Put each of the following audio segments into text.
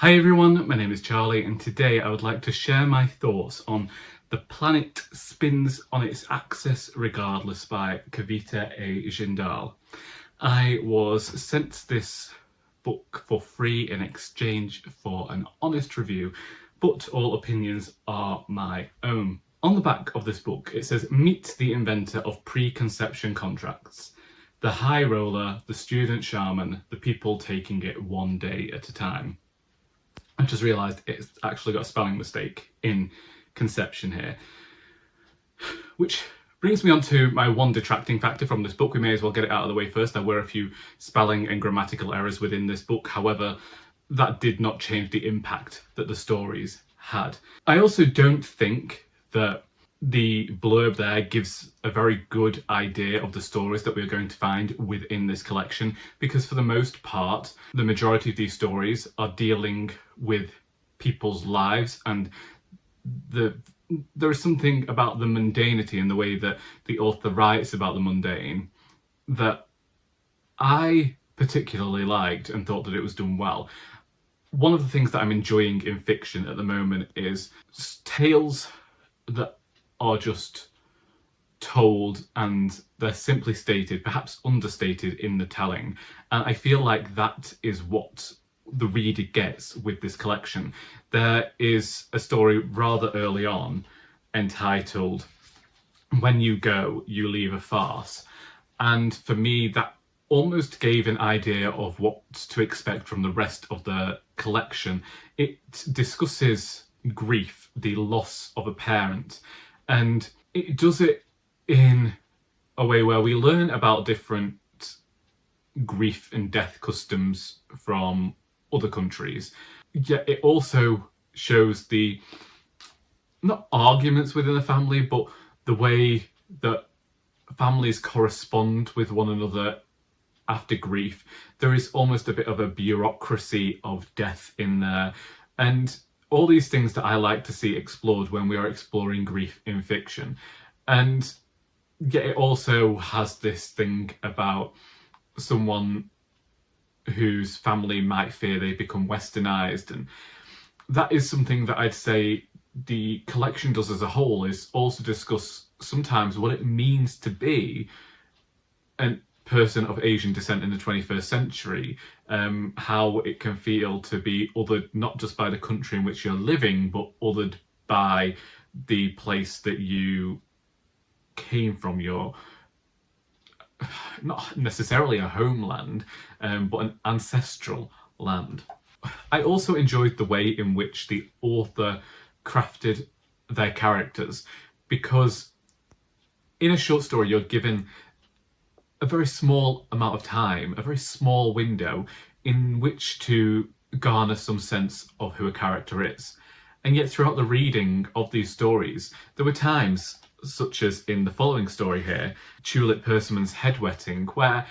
Hi everyone, my name is Charlie and today I would like to share my thoughts on The Planet Spins on Its Axis Regardless by Kavita Jindal. I was sent this book for free in exchange for an honest review, but all opinions are my own. On the back of this book it says, "Meet the inventor of preconception contracts. The high roller, the student shaman, the people taking it one day at a time." I just realised it's actually got a spelling mistake in conception here. Which brings me on to my one detracting factor from this book. We may as well get it out of the way first. There were a few spelling and grammatical errors within this book. However, that did not change the impact that the stories had. I also don't think that the blurb there gives a very good idea of the stories that we're going to find within this collection, because for the most part, the majority of these stories are dealing with people's lives, and there is something about the mundanity and the way that the author writes about the mundane that I particularly liked and thought that it was done well. One of the things that I'm enjoying in fiction at the moment is tales that are just told and they're simply stated, perhaps understated in the telling. And I feel like that is what the reader gets with this collection. There is a story rather early on entitled "When You Go, You Leave a Farce." And for me, that almost gave an idea of what to expect from the rest of the collection. It discusses grief, the loss of a parent, and it does it in a way where we learn about different grief and death customs from other countries. Yet it also shows the, not arguments within the family, but the way that families correspond with one another after grief. There is almost a bit of a bureaucracy of death in there. And all these things that I like to see explored when we are exploring grief in fiction. And yet it also has this thing about someone whose family might fear they become westernized. And that is something that I'd say the collection does as a whole, is also discuss sometimes what it means to be a person of Asian descent in the 21st century, how it can feel to be othered not just by the country in which you're living, but othered by the place that you came from, your, not necessarily a homeland, but an ancestral land. I also enjoyed the way in which the author crafted their characters, because in a short story you're given a very small amount of time, a very small window in which to garner some sense of who a character is. And yet throughout the reading of these stories, there were times, such as in the following story here, Tulip Persimmon's Head Wetting, where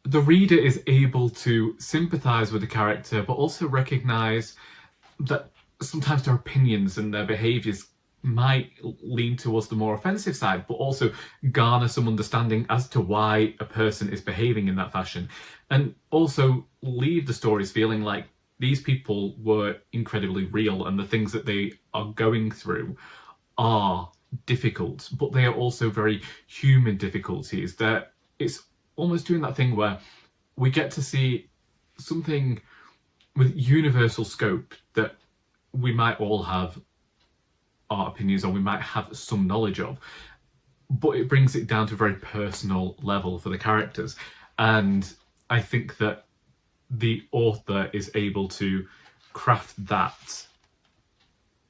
the reader is able to sympathise with the character, but also recognise that sometimes their opinions and their behaviours might lean towards the more offensive side, but also garner some understanding as to why a person is behaving in that fashion, and also leave the stories feeling like these people were incredibly real and the things that they are going through are difficult, but they are also very human difficulties. That it's almost doing that thing where we get to see something with universal scope that we might all have our opinions, or we might have some knowledge of, but it brings it down to a very personal level for the characters. And I think that the author is able to craft that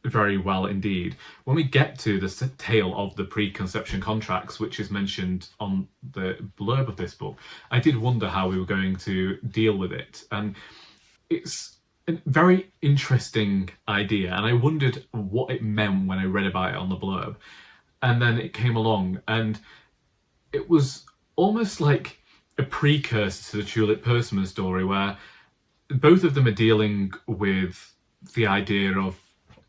very well indeed. When we get to the tale of the preconception contracts, which is mentioned on the blurb of this book, I did wonder how we were going to deal with it. And it's a very interesting idea, and I wondered what it meant when I read about it on the blurb. And then it came along, and it was almost like a precursor to the Tulip Persimmon story, where both of them are dealing with the idea of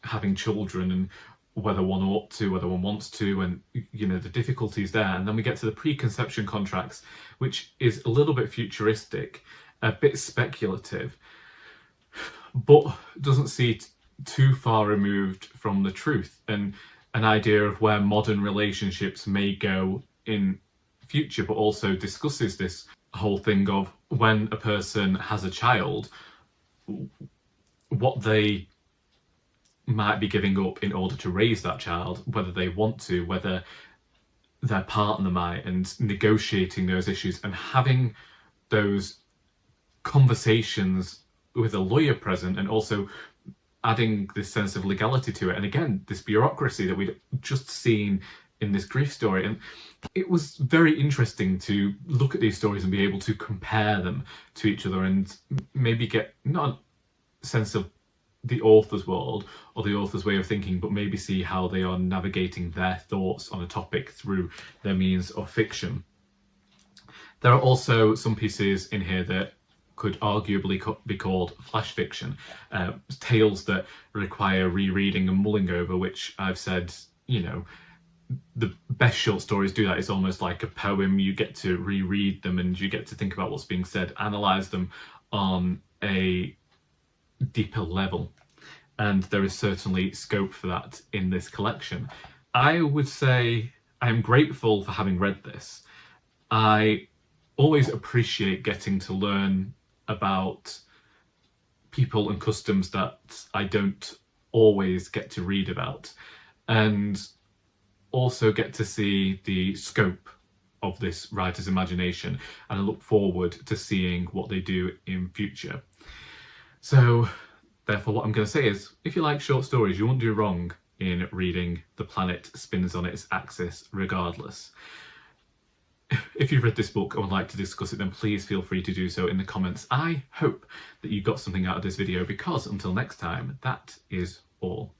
having children and whether one ought to, whether one wants to, and you know, the difficulties there. And then we get to the preconception contracts, which is a little bit futuristic, a bit speculative. but doesn't see too far removed from the truth and an idea of where modern relationships may go in future, but also discusses this whole thing of when a person has a child, what they might be giving up in order to raise that child, whether they want to, whether their partner might, and negotiating those issues and having those conversations with a lawyer present, and also adding this sense of legality to it. And again, this bureaucracy that we'd just seen in this grief story. And it was very interesting to look at these stories and be able to compare them to each other and maybe get not a sense of the author's world or the author's way of thinking, but maybe see how they are navigating their thoughts on a topic through their means of fiction. There are also some pieces in here that could arguably be called flash fiction, tales that require rereading and mulling over, which I've said, you know, the best short stories do that. It's almost like a poem. You get to reread them and you get to think about what's being said, analyze them on a deeper level. And there is certainly scope for that in this collection. I would say I'm grateful for having read this. I always appreciate getting to learn about people and customs that I don't always get to read about, and also get to see the scope of this writer's imagination, and I look forward to seeing what they do in future. So therefore, what I'm going to say is, if you like short stories, you won't do wrong in reading The Planet Spins on Its Axis Regardless. If you've read this book and would like to discuss it, then please feel free to do so in the comments. I hope that you got something out of this video, because until next time, that is all.